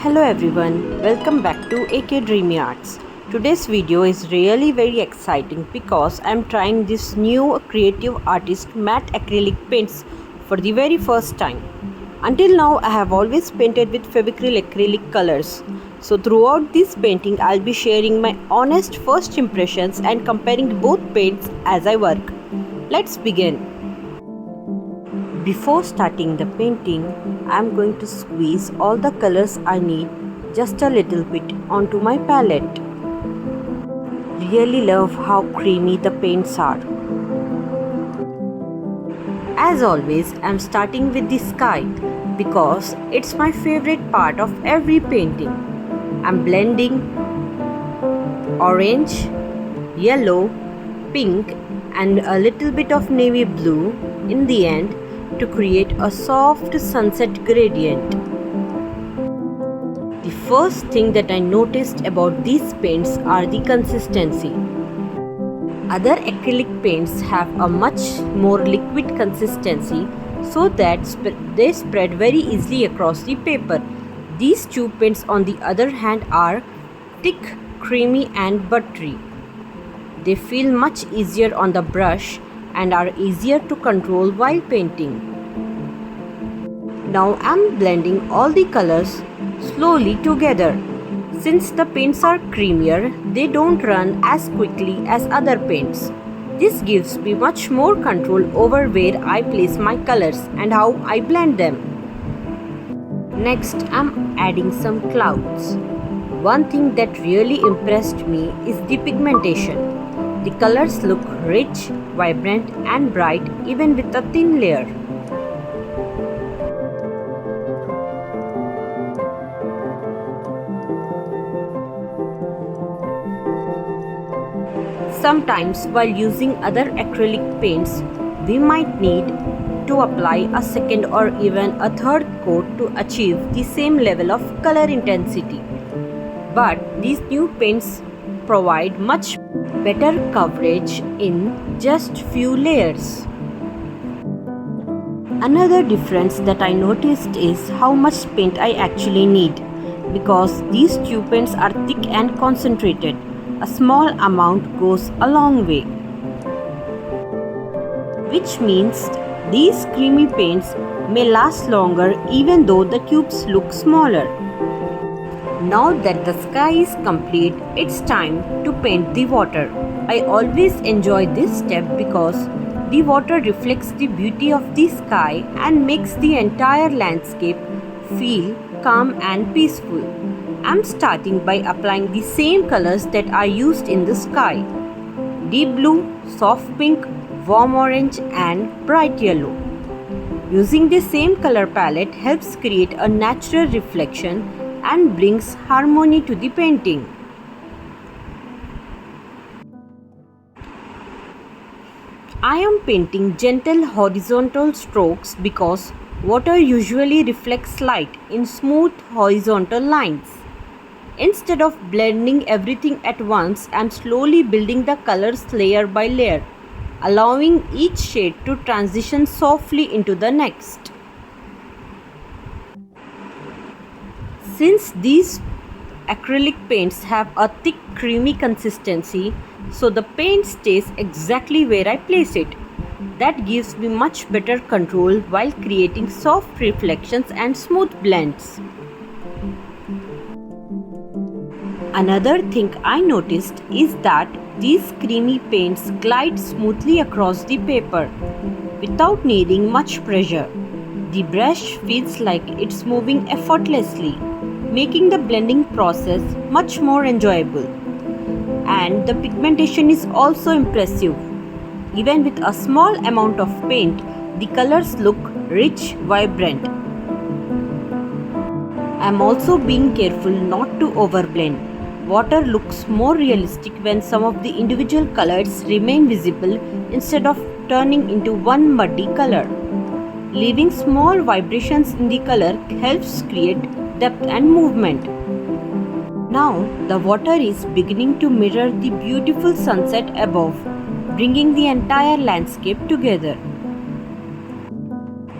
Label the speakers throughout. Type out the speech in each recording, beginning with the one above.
Speaker 1: Hello everyone, welcome back to AK Dreamy Arts. Today's video is really very exciting because I'm trying this new creative Artist Matte Acrylic Paints for the very first time. Until now I have always painted with Fevicryl acrylic colors. So throughout this painting I'll be sharing my honest first impressions and comparing both paints as I work. Let's begin. Before starting the painting, I am going to squeeze all the colors I need just a little bit onto my palette. Really love how creamy the paints are. As always, I am starting with the sky because it's my favorite part of every painting. I am blending orange, yellow, pink and a little bit of navy blue in the end to create a soft sunset gradient. The first thing that I noticed about these paints are the consistency. Other acrylic paints have a much more liquid consistency so that they spread very easily across the paper. These two paints on the other hand are thick, creamy and buttery. They feel much easier on the brush and are easier to control while painting. Now I am blending all the colors slowly together. Since the paints are creamier, they don't run as quickly as other paints. This gives me much more control over where I place my colors and how I blend them. Next, I am adding some clouds. One thing that really impressed me is the pigmentation. The colors look rich, vibrant and bright even with a thin layer. Sometimes while using other acrylic paints, we might need to apply a second or even a third coat to achieve the same level of color intensity. But these new paints provide much better coverage in just few layers. Another difference that I noticed is how much paint I actually need, because these tube paints are thick and concentrated. A small amount goes a long way, which means these creamy paints may last longer even though the cubes look smaller. Now that the sky is complete, it's time to paint the water. I always enjoy this step because the water reflects the beauty of the sky and makes the entire landscape feel calm and peaceful. I'm starting by applying the same colors that I used in the sky: deep blue, soft pink, warm orange and bright yellow. Using the same color palette helps create a natural reflection and brings harmony to the painting. I am painting gentle horizontal strokes because water usually reflects light in smooth horizontal lines. Instead of blending everything at once, I am slowly building the colors layer by layer, allowing each shade to transition softly into the next. Since these acrylic paints have a thick creamy consistency, so the paint stays exactly where I place it. That gives me much better control while creating soft reflections and smooth blends. Another thing I noticed is that these creamy paints glide smoothly across the paper without needing much pressure. The brush feels like it's moving effortlessly, making the blending process much more enjoyable. And the pigmentation is also impressive. Even with a small amount of paint, the colors look rich, vibrant. I am also being careful not to overblend. Water looks more realistic when some of the individual colors remain visible instead of turning into one muddy color. Leaving small vibrations in the color helps create depth and movement. Now the water is beginning to mirror the beautiful sunset above, bringing the entire landscape together.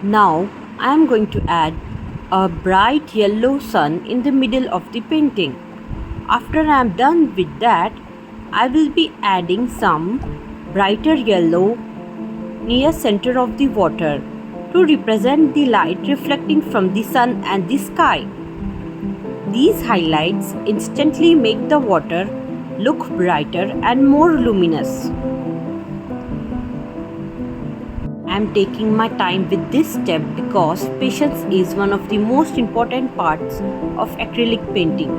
Speaker 1: Now I am going to add a bright yellow sun in the middle of the painting. After I am done with that, I will be adding some brighter yellow near center of the water to represent the light reflecting from the sun and the sky. These highlights instantly make the water look brighter and more luminous. I am taking my time with this step because patience is one of the most important parts of acrylic painting.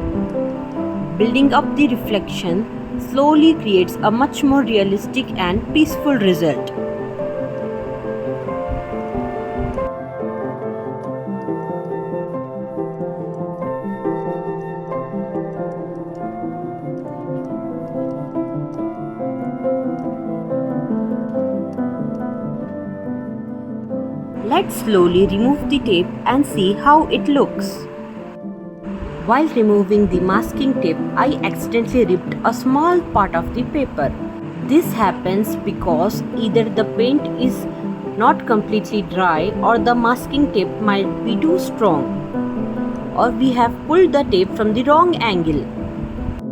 Speaker 1: Building up the reflection slowly creates a much more realistic and peaceful result. Let's slowly remove the tape and see how it looks. While removing the masking tape, I accidentally ripped a small part of the paper. This happens because either the paint is not completely dry or the masking tape might be too strong, or we have pulled the tape from the wrong angle.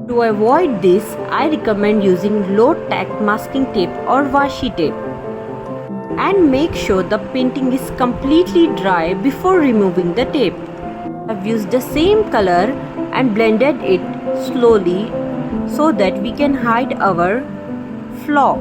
Speaker 1: To avoid this, I recommend using low-tack masking tape or washi tape. And make sure the painting is completely dry before removing the tape. I've used the same color and blended it slowly so that we can hide our flaw.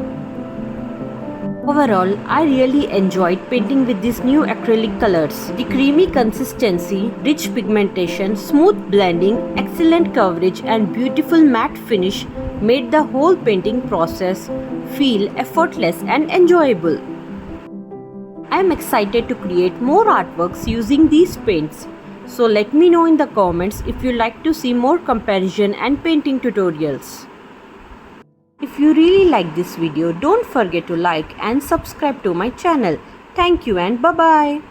Speaker 1: Overall, I really enjoyed painting with these new acrylic colors. The creamy consistency, rich pigmentation, smooth blending, excellent coverage and beautiful matte finish made the whole painting process feel effortless and enjoyable. I am excited to create more artworks using these paints. So let me know in the comments if you like to see more comparison and painting tutorials. If you really like this video, don't forget to like and subscribe to my channel. Thank you and bye-bye.